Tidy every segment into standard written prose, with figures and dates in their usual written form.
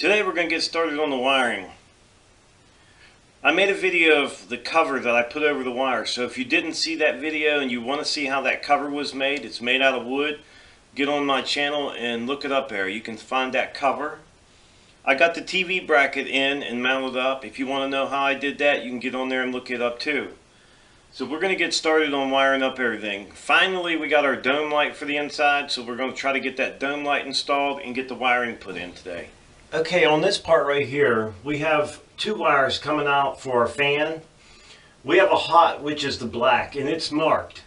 Today we're going to get started on the wiring. I made a video of the cover that I put over the wire, so if you didn't see that video and you want to see how that cover was made, it's made out of wood, get on my channel and look it up there. You can find that cover. I got the TV bracket in and mounted up. If you want to know how I did that, you can get on there and look it up too. So we're going to get started on wiring up everything. Finally, we got our dome light for the inside, so we're going to try to get that dome light installed and get the wiring put in today. Okay, on this part right here, we have two wires coming out for our fan. We have a hot, which is the black, and it's marked.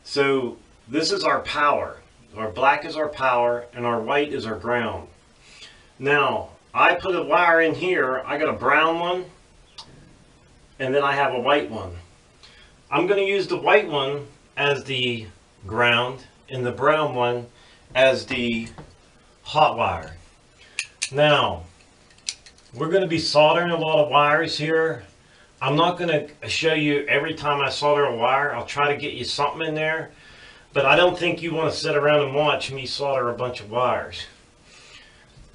So this is our power. Our black is our power, and our white is our ground. Now, I put a wire in here. I got a brown one, and then I have a white one. I'm going to use the white one as the ground, and the brown one as the hot wire. Now, we're going to be soldering a lot of wires here. I'm not going to show you every time I solder a wire. I'll try to get you something in there. But I don't think you want to sit around and watch me solder a bunch of wires.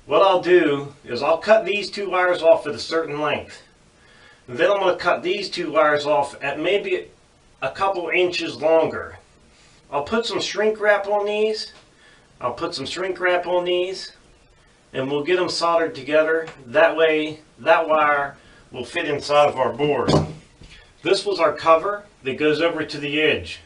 What I'll do is I'll cut these two wires off at a certain length. And then I'm going to cut these two wires off at maybe a couple inches longer. I'll put some shrink wrap on these. And we'll get them soldered together. That way, that wire will fit inside of our board. This was our cover that goes over to the edge.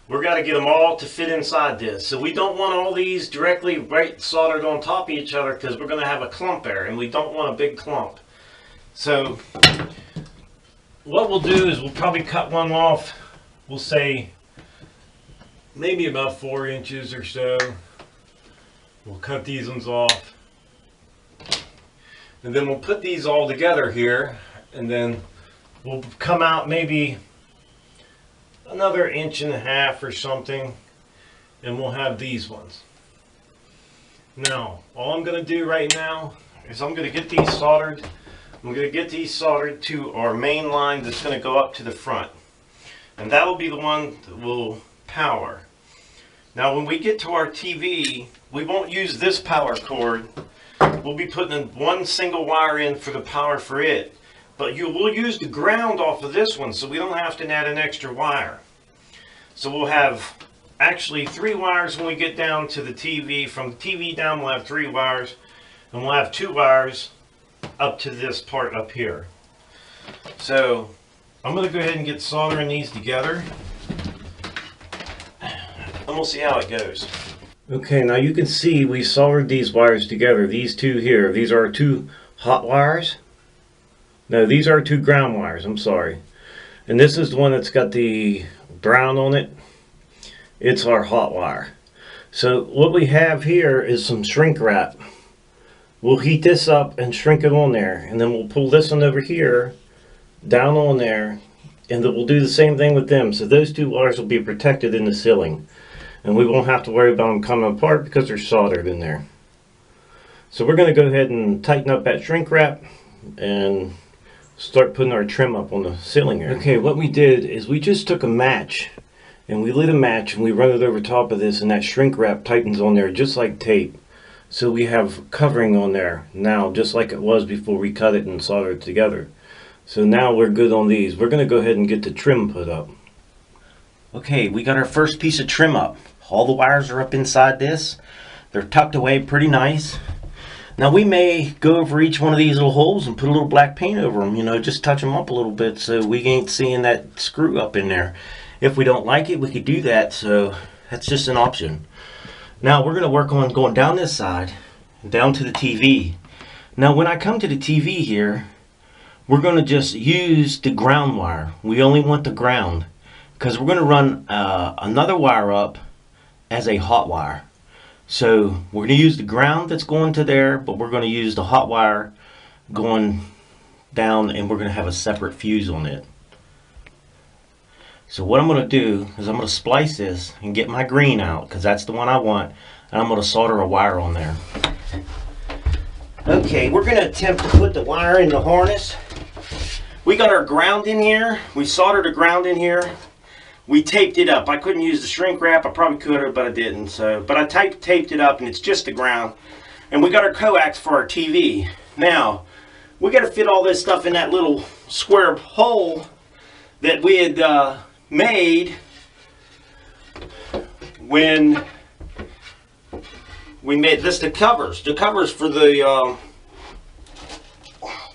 We've got to get them all to fit inside this. So we don't want all these directly right soldered on top of each other because we're going to have a clump there, and we don't want a big clump. So what we'll do is we'll probably cut one off, we'll say maybe about 4 inches or so. We'll cut these ones off. And then we'll put these all together here, and then we'll come out maybe another 1.5 inches or something, and we'll have these ones. Now, all I'm going to do right now is I'm going to get these soldered. I'm going to get these soldered to our main line that's going to go up to the front. And that will be the one that will power. Now, when we get to our TV, we won't use this power cord. We'll be putting one single wire in for the power for it. But we'll use the ground off of this one so we don't have to add an extra wire. So we'll have actually 3 wires when we get down to the TV. From the TV down we'll have 3 wires. And we'll have 2 wires up to this part up here. So I'm going to go ahead and get soldering these together. And we'll see how it goes. Okay, now you can see we soldered these wires together. These two here, these are 2 hot wires. No, these are 2 ground wires, I'm sorry. And this is the one that's got the brown on it. It's our hot wire. So what we have here is some shrink wrap. We'll heat this up and shrink it on there. And then we'll pull this one over here, down on there. And then we'll do the same thing with them. So those 2 wires will be protected in the ceiling. And we won't have to worry about them coming apart because they're soldered in there. So we're going to go ahead and tighten up that shrink wrap and start putting our trim up on the ceiling here. Okay, what we did is we just took a match and we lit a match and we run it over top of this, and that shrink wrap tightens on there just like tape. So we have covering on there now just like it was before we cut it and soldered it together. So now we're good on these. We're going to go ahead and get the trim put up. Okay, we got our first piece of trim up. All the wires are up inside this. They're tucked away pretty nice. Now we may go over each one of these little holes and put a little black paint over them, you know, just touch them up a little bit so we ain't seeing that screw up in there. If we don't like it, we could do that, so that's just an option. Now we're going to work on going down this side, down to the TV. Now when I come to the TV here, we're going to just use the ground wire. We only want the ground, because we're going to run another wire up as a hot wire. So we're going to use the ground that's going to there, but we're going to use the hot wire going down, and we're going to have a separate fuse on it. So what I'm going to do is I'm going to splice this and get my green out, because that's the one I want, and I'm going to solder a wire on there. Okay, we're going to attempt to put the wire in the harness. We got our ground in here. We soldered the ground in here. We taped it up. I couldn't use the shrink wrap. I probably could have, but I didn't. But I taped it up, and it's just the ground. And we got our coax for our TV. Now, we got to fit all this stuff in that little square hole that we had made when we made this the covers for the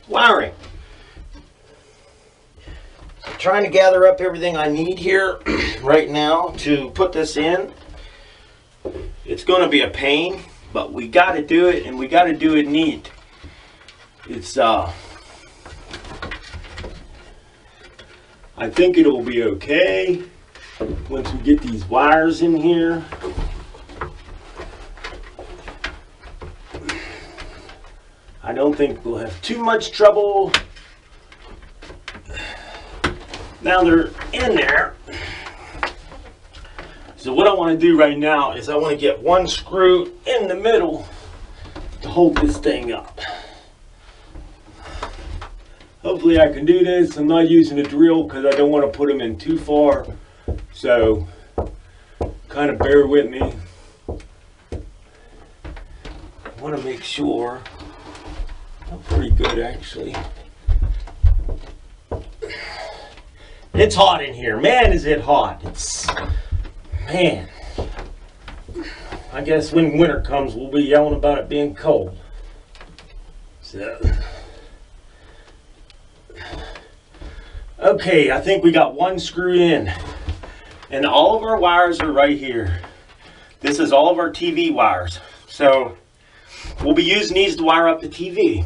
wiring. I'm trying to gather up everything I need here right now to put this in. It's going to be a pain, but we got to do it, and we got to do it neat. It's I think it'll be okay once we get these wires in here. I don't think we'll have too much trouble. Now they're in there. So what I want to do right now is I want to get one screw in the middle to hold this thing up. Hopefully I can do this. I'm not using a drill because I don't want to put them in too far. So kind of bear with me. I want to make sure. I'm pretty good actually. It's hot in here. Man, is it hot. Man. I guess when winter comes, we'll be yelling about it being cold. So. Okay, I think we got one screw in. And all of our wires are right here. This is all of our TV wires. So, we'll be using these to wire up the TV.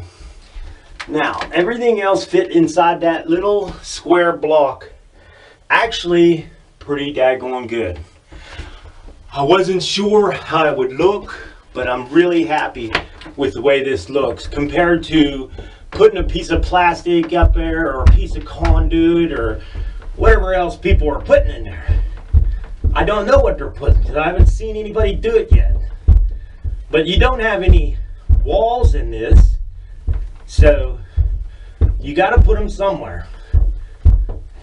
Now, everything else fit inside that little square block. Actually, pretty daggone good. I wasn't sure how it would look, but I'm really happy with the way this looks compared to putting a piece of plastic up there or a piece of conduit or whatever else people are putting in there. I don't know what they're putting because I haven't seen anybody do it yet. But you don't have any walls in this, so you got to put them somewhere.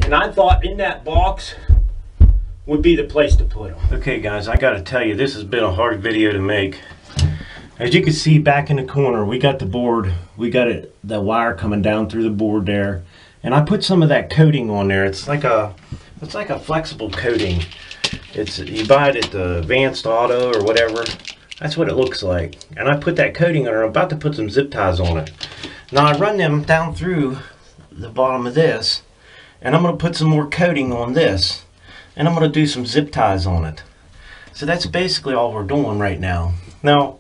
And I thought in that box would be the place to put them. Okay guys, I got to tell you, this has been a hard video to make. As you can see back in the corner, we got the board, we got the wire coming down through the board there. And I put some of that coating on there. It's like a flexible coating. You buy it at the Advanced Auto or whatever. That's what it looks like. And I put that coating on it. I'm about to put some zip ties on it. Now I run them down through the bottom of this, and I'm going to put some more coating on this, and I'm going to do some zip ties on it. So that's basically all we're doing right now. Now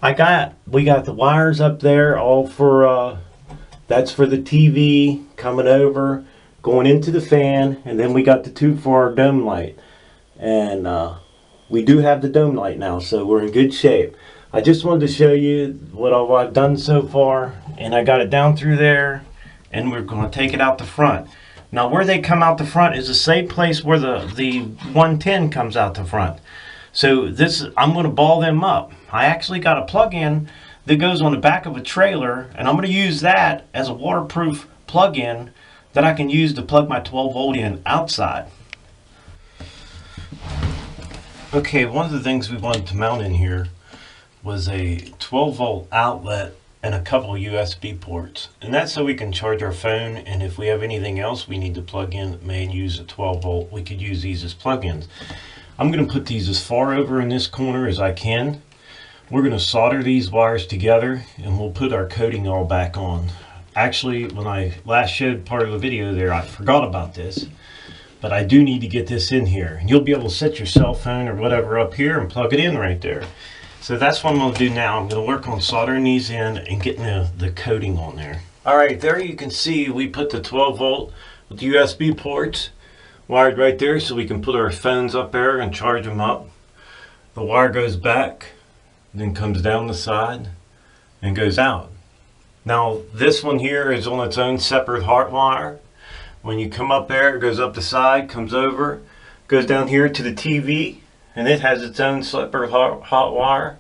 we got the wires up there all for that's for the TV coming over, going into the fan, and then we got the two for our dome light. And we do have the dome light now, so we're in good shape. I just wanted to show you what I've done so far, and I got it down through there, and we're going to take it out the front. Now where they come out the front is the same place where the 110 comes out the front. So this, I'm going to ball them up. I actually got a plug-in that goes on the back of a trailer, and I'm going to use that as a waterproof plug-in that I can use to plug my 12 volt in outside. Okay, one of the things we wanted to mount in here was a 12 volt outlet and a couple USB ports. And that's so we can charge our phone, and if we have anything else we need to plug in that may use a 12 volt, we could use these as plug-ins. I'm going to put these as far over in this corner as I can. We're going to solder these wires together, and we'll put our coating all back on. Actually, when I last showed part of the video there, I forgot about this. But I do need to get this in here. And you'll be able to set your cell phone or whatever up here and plug it in right there. So that's what I'm going to do now. I'm going to work on soldering these in and getting the coating on there. Alright, there you can see we put the 12 volt with the USB ports wired right there so we can put our phones up there and charge them up. The wire goes back, then comes down the side and goes out. Now this one here is on its own separate hot wire. When you come up there, it goes up the side, comes over, goes down here to the TV, and it has its own separate hot wire.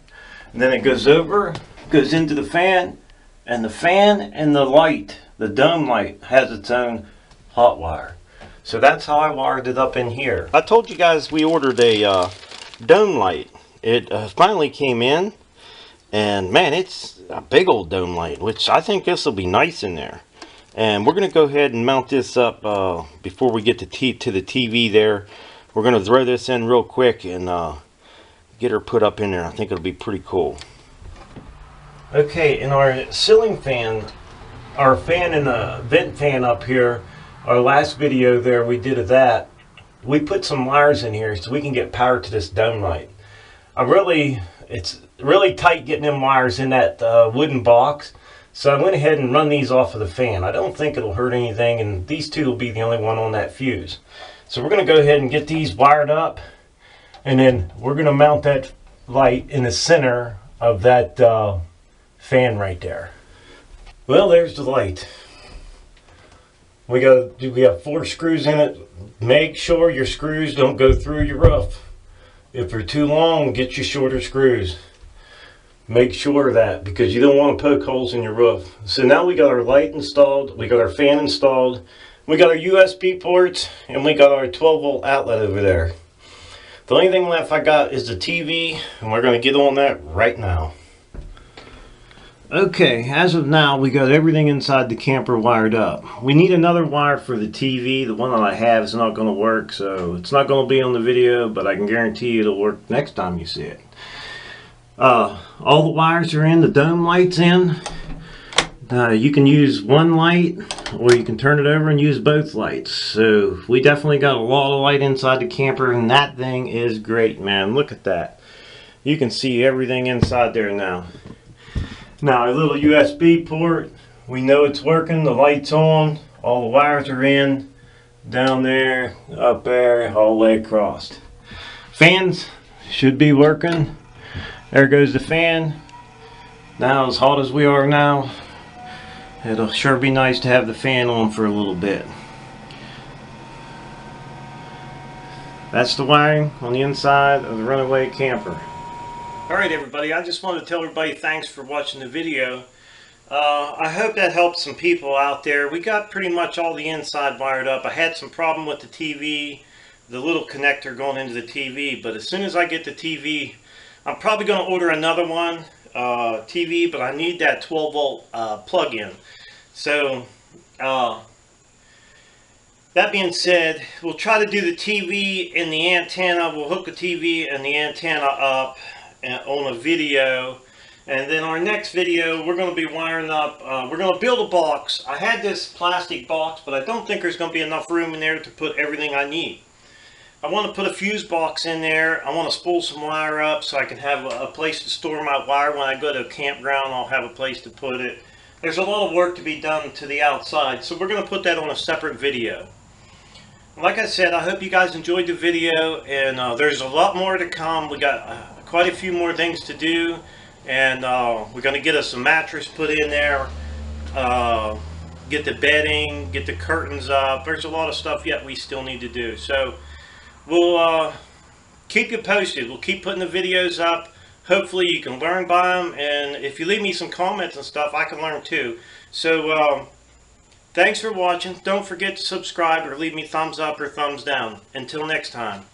And then it goes over, goes into the fan, and the light, the dome light, has its own hot wire. So that's how I wired it up in here. I told you guys we ordered a dome light. It finally came in, And man, it's a big old dome light, which I think this will be nice in there. And we're going to go ahead and mount this up before we get to the TV there. We're going to throw this in real quick and get her put up in there. I think it'll be pretty cool. Okay, in our ceiling fan, our fan and a vent fan up here, our last video there we did of that, we put some wires in here so we can get power to this dome light. It's really tight getting them wires in that wooden box, so I went ahead and run these off of the fan. I don't think it'll hurt anything, and these two will be the only one on that fuse. So we're going to go ahead and get these wired up, and then we're going to mount that light in the center of that fan right there. Well, there's the light. We have 4 screws in it. Make sure your screws don't go through your roof. If they're too long, get you shorter screws. Make sure of that, because you don't want to poke holes in your roof. So now we got our light installed, we got our fan installed, we got our USB ports, and we got our 12-volt outlet over there. The only thing left I got is the TV, and we're going to get on that right now. Okay, as of now, we got everything inside the camper wired up. We need another wire for the TV. The one that I have is not going to work, so it's not going to be on the video, but I can guarantee you it'll work next time you see it. All the wires are in, the dome light's in. You can use one light, or you can turn it over and use both lights. So we definitely got a lot of light inside the camper, and that thing is great, man. Look at that. You can see everything inside there now. Now our little USB port, we know it's working, the light's on, all the wires are in, down there, up there, all the way across. Fans should be working. There goes the fan. Now, as hot as we are now, it'll sure be nice to have the fan on for a little bit. That's the wiring on the inside of the Runaway camper. Alright everybody, I just wanted to tell everybody thanks for watching the video. I hope that helped some people out there. We got pretty much all the inside wired up. I had some problem with the TV, the little connector going into the TV, but as soon as I get the TV, I'm probably going to order another one, TV, but I need that 12-volt plug-in. So, that being said, we'll try to do the TV and the antenna. We'll hook the TV and the antenna up on a video, and then our next video we're going to be wiring up, we're going to build a box. I had this plastic box, but I don't think there's going to be enough room in there to put everything I need. I want to put a fuse box in there. I want to spool some wire up so I can have a place to store my wire. When I go to a campground, I'll have a place to put it. There's a lot of work to be done to the outside, so we're going to put that on a separate video. Like I said, I hope you guys enjoyed the video, and there's a lot more to come. We got quite a few more things to do, and we're going to get us a mattress put in there, get the bedding, get the curtains up. There's a lot of stuff yet we still need to do. So we'll keep you posted. We'll keep putting the videos up. Hopefully you can learn by them, and if you leave me some comments and stuff, I can learn too. So thanks for watching. Don't forget to subscribe or leave me thumbs up or thumbs down. Until next time.